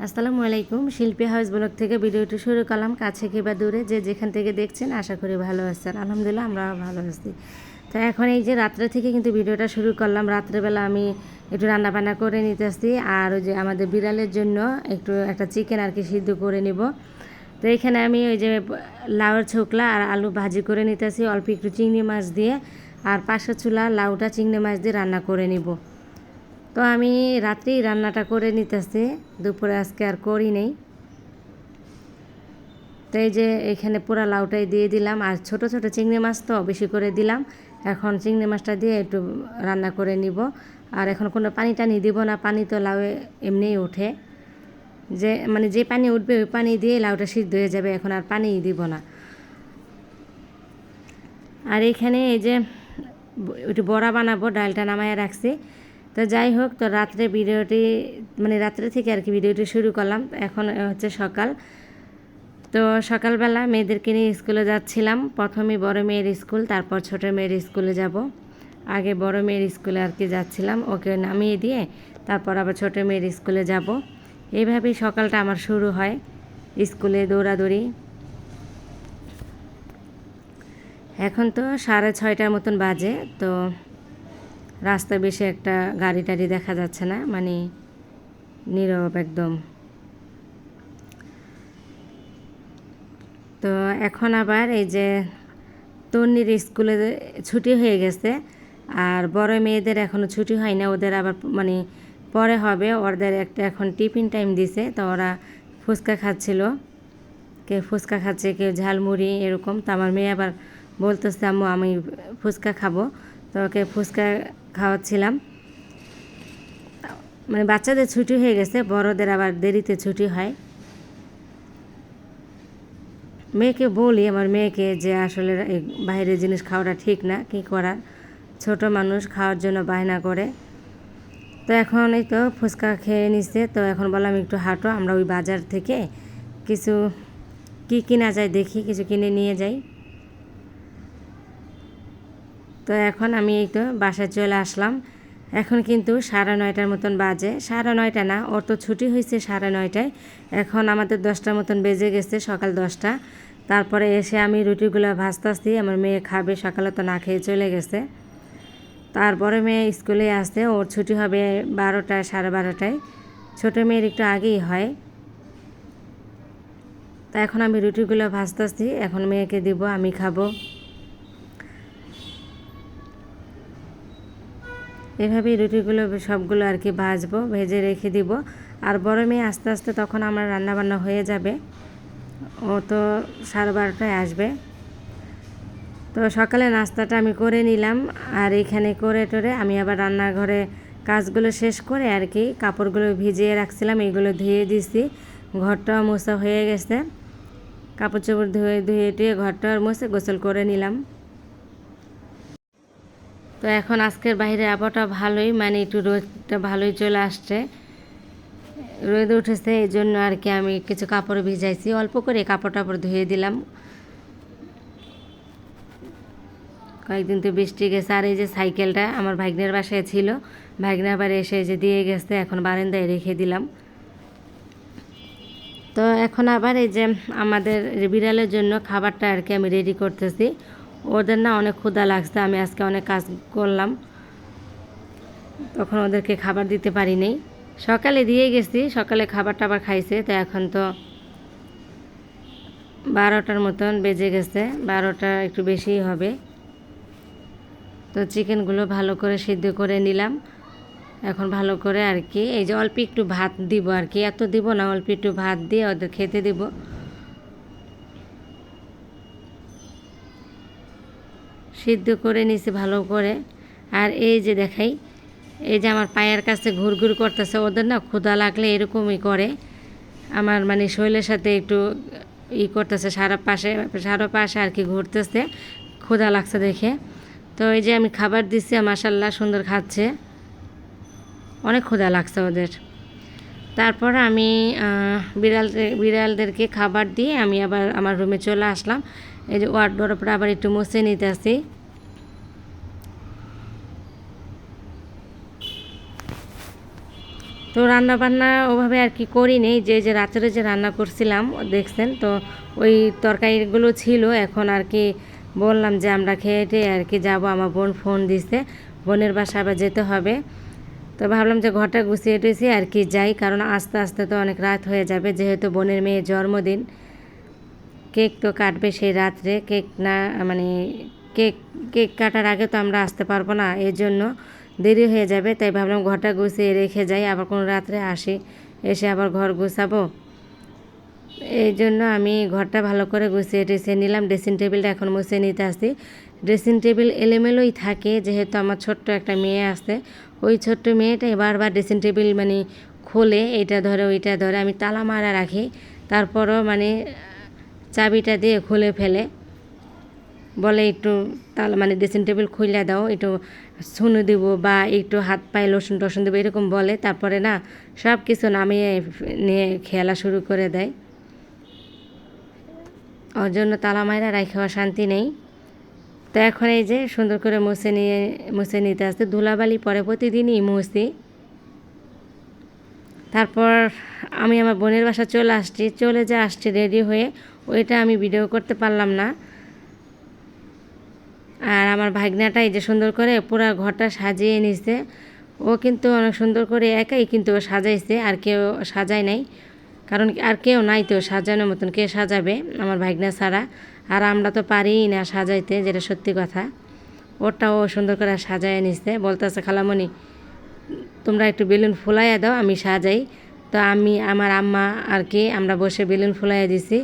আসসালামু আলাইকুম। শিল্পী হাউস ব্লগ থেকে ভিডিওটি শুরু করলাম। কাছে কিংবা দূরে যে যেখান থেকে দেখছেন আশা করি ভালো আছেন। আলহামদুলিল্লাহ আমরা ভালো আছি। তো এখন এই যে রাত্রে থেকে কিন্তু ভিডিওটা শুরু করলাম। রাত্রেবেলা আমি একটু রান্নাবান্না করে নিতেছি, আর ওই যে আমাদের বিড়ালের জন্য একটু একটা চিকেন আর কি সিদ্ধ করে নিব। তো এখানে আমি ওই যে লাউয়ের ছোকলা আর আলু ভাজি করে নিতেছি অল্প একটু চিংড়ি মাছ দিয়ে, আর পাশের চুলা লাউটা চিংড়ি মাছ দিয়ে রান্না করে নিব। তো আমি রাত্রেই রান্নাটা করে নিতেছি, দুপুরে আজকে আর করি নেই। তো এই যে এখানে পুরা লাউটাই দিয়ে দিলাম, আর ছোট ছোট চিংড়ি মাছ তো বেশি করে দিলাম। এখন চিংড়ি মাছটা দিয়ে একটু রান্না করে নিব। আর এখন কোনো পানি টানি দিব না, পানি তো লাউয়ে এমনিই ওঠে, যে মানে যে পানি উঠবে ওই পানি দিয়ে লাউটা সিদ্ধ হয়ে যাবে, এখন আর পানি দিব না। আর এখানে এই যে একটু বড়া বানাবো, ডালটা নামায় রাখছি। তো যাই হোক, তো রাত্রে ভিডিওটি মানে রাত্রে থেকে আর কি ভিডিওটি শুরু করলাম। এখন হচ্ছে সকাল। তো সকালবেলা মেয়েদেরকে নিয়ে স্কুলে যাচ্ছিলাম। প্রথমে বড় মেয়ের স্কুল, তারপর ছোট মেয়ের স্কুলে যাব। আগে বড় মেয়ের স্কুলে আর কি যাচ্ছিলাম, ওকে নামিয়ে দিয়ে তারপর আবার ছোট মেয়ের স্কুলে যাব। এইভাবেই সকালটা আমার শুরু হয়, স্কুলে দৌড়াদৌড়ি। এখন তো 6:30 মতন বাজে। তো রাস্তায় বেশি একটা গাড়ি টাড়ি দেখা যাচ্ছে না, মানে নীরব একদম। তো এখন আবার এই যে তন্নির স্কুলে ছুটি হয়ে গেছে, আর বড় মেয়েদের এখনও ছুটি হয় না, ওদের আবার মানে পরে হবে। ওদের একটা এখন টিফিন টাইম দিছে, তো ওরা ফুচকা খাচ্ছিল, কেউ ফুচকা খাচ্ছে, কেউ ঝালমুড়ি এরকম। তো আমার মেয়ে আবার বলতেছে আম্মু আমি ফুচকা খাবো, তো ওকে ফুচকা খাওয়াচ্ছিলাম। মানে বাচ্চাদের ছুটি হয়ে গেছে, বড়দের আবার দেরিতে ছুটি হয়। মেয়েকে বলি, আমার মেয়েকে, যে আসলে বাইরের জিনিস খাওয়াটা ঠিক না, কী করার, ছোট মানুষ খাওয়ার জন্য বায়না করে। তো এখন এই তো ফুচকা খেয়ে নিচ্ছে। তো এখন বললাম একটু হাঁটো, আমরা ওই বাজার থেকে কিছু কি কিনা যায় দেখি, কিছু কিনে নিয়ে যাই। তো এখন আমি এই তো বাসায় চলে আসলাম। এখন কিন্তু 9:30 মতন বাজে। 9:30 না, ওর তো ছুটি হয়েছে 9:30। এখন আমাদের 10টার মতন বেজে গেছে, সকাল 10টা। তারপরে এসে আমি রুটিগুলো ভাজতেছি, আমার মেয়ে খাবে, সকালে তো না খেয়ে চলে গেছে। তারপরে মেয়ে স্কুলে আসতে, ওর ছুটি হবে 12টা 12:30। ছোটো মেয়ের একটু আগেই হয়। তা এখন আমি রুটিগুলো ভাজতেছি, এখন মেয়েকে দিব, আমি খাবো। এভাবেই রুটিগুলো সবগুলো আর কি ভাজবো, ভেজে রেখে দিব। আর বড় মেয়ে আস্তে আস্তে তখন আমার রান্নাবান্না হয়ে যাবে, ও তো 12:30টায় আসবে। তো সকালে নাস্তাটা আমি করে নিলাম, আর এখানে করে টোরে আমি আবার রান্নাঘরে কাজগুলো শেষ করে আর কি কাপড়গুলো ভিজিয়ে রাখছিলাম, এগুলো ধুয়ে দিছি। ঘরটাও মোছা হয়ে গেছে, কাপড় চোপড় ধুয়ে ঘরটা মুছে গোসল করে নিলাম। তো এখন আজকের বাইরে আবহাওয়াটা ভালোই, মানে একটু রোদটা ভালোই চলে আসছে, রোদ উঠেছে, এই জন্য আর কি আমি কিছু কাপড় ভিজাইছি, অল্প করে কাপড় টাপড় ধুয়ে দিলাম। কয়েকদিন তো বৃষ্টি গেছে। আর এই যে সাইকেলটা আমার ভাগ্নের বাসায় ছিল, ভাগ্নে আবার এসে যে দিয়ে গেছে, এখন বারান্দায় রেখে দিলাম। তো এখন আবার এই যে আমাদের বিড়ালের জন্য খাবারটা আর কি আমি রেডি করতেছি। ওদের না অনেক ক্ষুধা লাগছে, আমি আজকে অনেক কাজ করলাম, তখন ওদেরকে খাবার দিতে পারি নাই। সকালে দিয়ে গেছি, সকালে খাবার টাবার খাইছে। তো এখন তো 12টার মতন বেজে গেছে, 12টা একটু বেশিই হবে। তো চিকেনগুলো ভালো করে সিদ্ধ করে নিলাম। এখন ভালো করে আর কি এই যে অল্প একটু ভাত দিব আর কি, এত দিব না, অল্প একটু ভাত দিয়ে ওদের খেতে দিব। সিদ্ধ করে নিছি ভালো করে। আর এই যে দেখাই, এই যে আমার পায়ের কাছে ঘুরঘুর করতেছে, ওদের না ক্ষুধা লাগলে এরকমই করে, আমার মানে শরীরের সাথে একটু করতেছে, সারা পাশে আর কি ঘুরতেছে, ক্ষুধা লাগছে দেখে। তো এই যে আমি খাবার দিচ্ছি, মাশাআল্লাহ সুন্দর খাচ্ছে, অনেক ক্ষুধা লাগছে ওদের। তারপর আমি বিড়ালদেরকে খাবার দিয়ে আমি আবার আমার রুমে চলে আসলাম। এই যে ওয়ার্ডরোবটা আবার একটু মুছে নিতেছি। তো তো রান্না বান্না ওভাবে আর কি করিনি, যে রাত্রে যে রান্না করছিলাম দেখছেন, তো ওই তরকারিগুলো ছিল। এখন আর কি বললাম যে আমরা খেয়ে আর কি যাবো, আমার বোন ফোন দিছে, বোনের বাসা আবার যেতে হবে। তো ভাবলাম যে ঘরটা গুছিয়ে টুছিয়ে আর কি যাই, কারণ আস্তে আস্তে তো অনেক রাত হয়ে যাবে, যেহেতু বোনের মেয়ের জন্মদিন। কেক তো কাটবে সেই রাত্রে, কেক না মানে কেক কেক কাটার আগে তো আমরা আসতে পারবো না, এর জন্য দেরি হয়ে যাবে। তাই ভাবলাম ঘরটা গুছিয়ে রেখে যাই, আবার কোনো রাত্রে আসি, এসে আবার ঘর গুছাবো। এই জন্য আমি ঘরটা ভালো করে গুছিয়ে টুছিয়ে নিলাম। ড্রেসিং টেবিলটা এখন মুছে নিতে আসি। ড্রেসিং টেবিল এলোমেলোই থাকে, যেহেতু আমার ছোট্ট একটা মেয়ে আছে। ওই ছোট্ট মেয়েটাই বারবার ড্রেসিং টেবিল মানে খোলে, এইটা ধরে ওইটা ধরে, আমি তালা মারা রাখি, তারপরও মানে চাবিটা দিয়ে খুলে ফেলে, বলে একটু তালা মানে ড্রেসিং টেবিল খুলে দাও, একটু ছুনো দেবো বা একটু হাত পায়ে লোশন টোশন দেবো, এরকম বলে। তারপরে না সব কিছু নামিয়ে নিয়ে খেলা শুরু করে দেয়। ওর জন্য তালা মায়েরা রাখাও শান্তি নেই। তো এখন এই যে সুন্দর করে মুছে নিতে আসতে, ধুলাবালি পরে প্রতিদিনই মুছি। তারপর আমি আমার বোনের বাসা চলে আসছি রেডি হয়ে, ওইটা আমি ভিডিও করতে পারলাম না। আর আমার ভাগ্নাটা এই যে সুন্দর করে পুরো ঘরটা সাজিয়ে নিছে, ও কিন্তু অনেক সুন্দর করে একাই কিন্তু সাজাইছে, আর কেউ সাজায় নাই, কারণ আর কেউ নাই তো সাজানোর মতন, কে সাজাবে আমার ভাগ্না ছাড়া। আর আমরা তো পারিই না সাজাইতে, যেটা সত্যি কথা। ওটাও সুন্দর করে সাজায় নিছে, বলতেছে খালামণি তোমরা একটু বেলুন ফুলাইয়া দাও, আমি সাজাই। তো আমি আমার আম্মা আর কি আমরা বসে বেলুন ফুলাইয়া দিছি,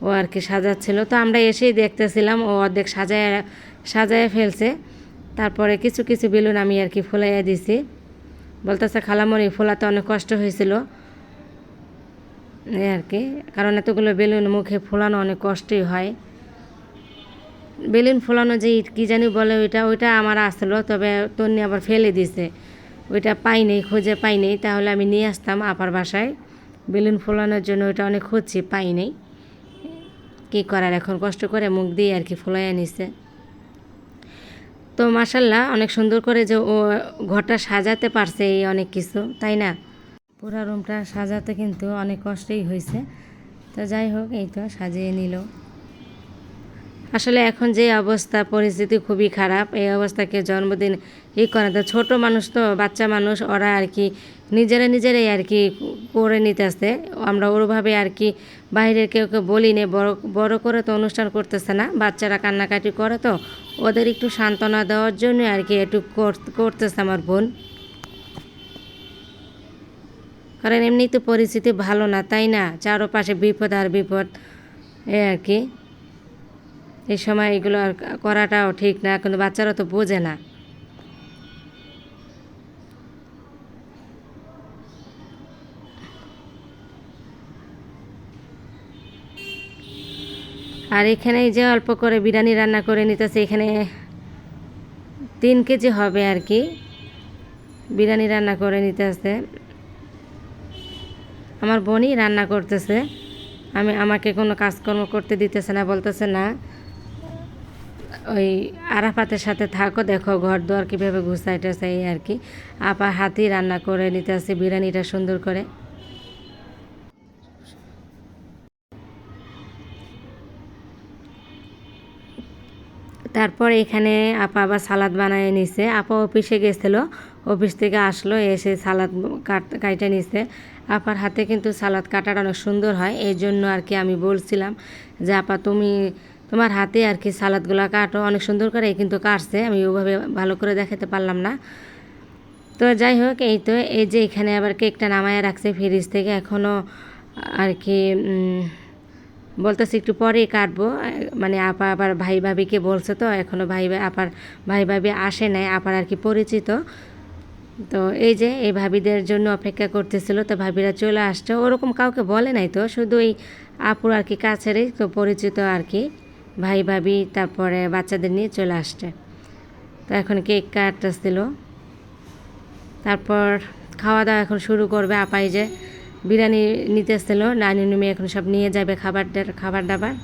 ও আর কি সাজাচ্ছিল। তো আমরা এসেই দেখতেছিলাম ও অর্ধেক সাজায় ফেলছে। তারপরে কিছু কিছু বেলুন আমি আর কি ফুলাইয়া দিছি। বলতেছে খালামণি ফোলাতে অনেক কষ্ট হয়েছিল এই আর কি, কারণ এতগুলো বেলুন মুখে ফোলানো অনেক কষ্টই হয়। বেলুন ফোলানো যে কী জানি বলে ওইটা আমার আসলো, তবে তন্নি আবার ফেলে দিছে, ওইটা পাই নেই, খুঁজে পাই নেই, তাহলে আমি নিয়ে আসতাম আপার বাসায় বেলুন ফোলানোর জন্য। ওইটা অনেক খুঁজছি, পাই নেই, কী করার, এখন কষ্ট করে মুখ দিয়ে আর কি ফোলাইয়া নিছে। তো মাশাল্লাহ অনেক সুন্দর করে যে ও ঘরটা সাজাতে পারছে, এই অনেক কিছু, তাই না? পুরো রুমটা সাজাতে কিন্তু অনেক কষ্টই হয়েছে। তো যাই হোক, এই তো সাজিয়ে নিল। আসলে এখন যে অবস্থা, পরিস্থিতি খুবই খারাপ, এই অবস্থাকে জন্মদিন করে তো ছোটো মানুষ, তো বাচ্চা মানুষ, ওরা আর কি নিজেরাই আর কি করে নিতেছে। আমরা ওরভাবে আর কি বাইরের কেউ বলি নে, বড় করে তো অনুষ্ঠান করতেছে না, বাচ্চারা কান্নাকাটি করে, তো ওদের একটু সান্ত্বনা দেওয়ার জন্য আর কি একটু করতেছে আমার বোন। কারণ এমনি তো পরিস্থিতি ভালো না, তাই না? চারপাশে বিপদ আর বিপদ, এই আর কি। এই সময় এগুলো আর করাটাও ঠিক না, কিন্তু বাচ্চারা তো বোঝে না। আর এখানে যে অল্প করে বিরিয়ানি রান্না করে নিতেছে, এখানে 3 কেজি হবে আর কি বিরিয়ানি রান্না করে নিতেছে। আমার বোনই রান্না করতেছে, আমাকে কোনো কাজকর্ম করতে দিতেছে না, বলতেছে না ওই আরাফাতের সাথে থাকো, দেখো ঘর দুয়ার কীভাবে গুছাইতেছে, এই আর কি। আপা হাতেই রান্না করে নিতেছে বিরিয়ানিটা সুন্দর করে। তারপর এখানে আপা আবার সালাদ বানিয়ে নিছে। আপা অফিসে গেছিলো, অফিস থেকে আসলো, এসে সালাদ কাটে নিছে। আপার হাতে কিন্তু সালাদ কাটাটা অনেক সুন্দর হয়, এই জন্য আর কি আমি বলছিলাম যে আপা তোমার হাতে আর কি সালাদগুলো কাটো, অনেক সুন্দর করে কিন্তু কাটছে, আমি ওভাবে ভালো করে দেখাতে পারলাম না। তো যাই হোক, এই তো এই যে এখানে আবার কেকটা নামায় রাখছে ফ্রিজ থেকে, এখনও আর কি বলতেছি একটু পরেই কাটবো, মানে আপা আবার ভাই ভাবিকে বলছে, তো এখনও আপার ভাই ভাবি আসে নাই, আপার আর কি পরিচিত। তো এই যে এই ভাবিদের জন্য অপেক্ষা করতেছিল, তো ভাবিরা চলে আসছে, ওরকম কাউকে বলে নাই, তো শুধু এই আপুর আর কি কাছেরই তো পরিচিত আর কি ভাই ভাবি, তারপরে বাচ্চাদের নিয়ে চলে আসছে। তো এখন কেক কাটতেছিল, তারপর খাওয়া দাওয়া এখন শুরু করবে। আপাই যে বিরিয়ানি নিতেছিল, নানি নুমি এখন সব নিয়ে যাবে খাবার দাবার।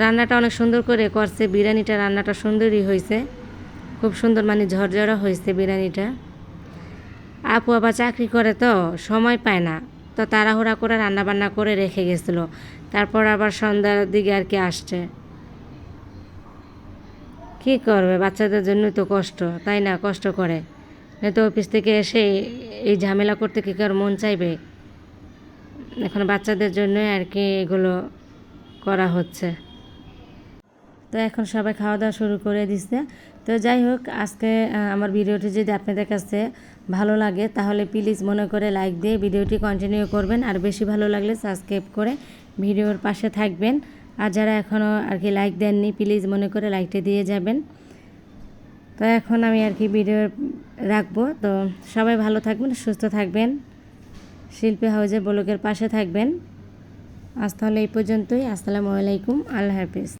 রান্নাটা অনেক সুন্দর করে করছে, বিরিয়ানিটা রান্নাটা সুন্দরই হয়েছে। খুব সুন্দর মানে ঝরঝরা হয়েছে বিরিয়ানিটা। আপু আবার চাকরি করে তো সময় পায় না, তো তাড়াহুড়া করে রান্নাবান্না করে রেখে গেছিলো, তারপর আবার সন্ধ্যার দিকে আর কি আসছে। কী করবে, বাচ্চাদের জন্যই তো কষ্ট, তাই না? কষ্ট করে, নয়তো অফিস থেকে এসে এই ঝামেলা করতে কি কার মন চাইবে? এখন বাচ্চাদের জন্যই আর কি এগুলো করা হচ্ছে। তো এখন সবাই খাওয়া দাওয়া শুরু করে দিচ্ছে। তো যাই হোক, আজকে আমার ভিডিওটি যদি আপনাদের কাছে ভালো লাগে তাহলে প্লিজ মনে করে লাইক দিয়ে ভিডিওটি কন্টিনিউ করবেন, আর বেশি ভালো লাগলে সাবস্ক্রাইব করে ভিডিওর পাশে থাকবেন। আর যারা এখনও আর কি লাইক দেননি প্লিজ মনে করে লাইকটা দিয়ে যাবেন। তো এখন আমি আর কি ভিডিও রাখবো। তো সবাই ভালো থাকবেন, সুস্থ থাকবেন, শিল্পী হাউজের ব্লগের পাশে থাকবেন। আজ তাহলে এই পর্যন্তই। আসসালামু আলাইকুম, আল্লাহ হাফিজ।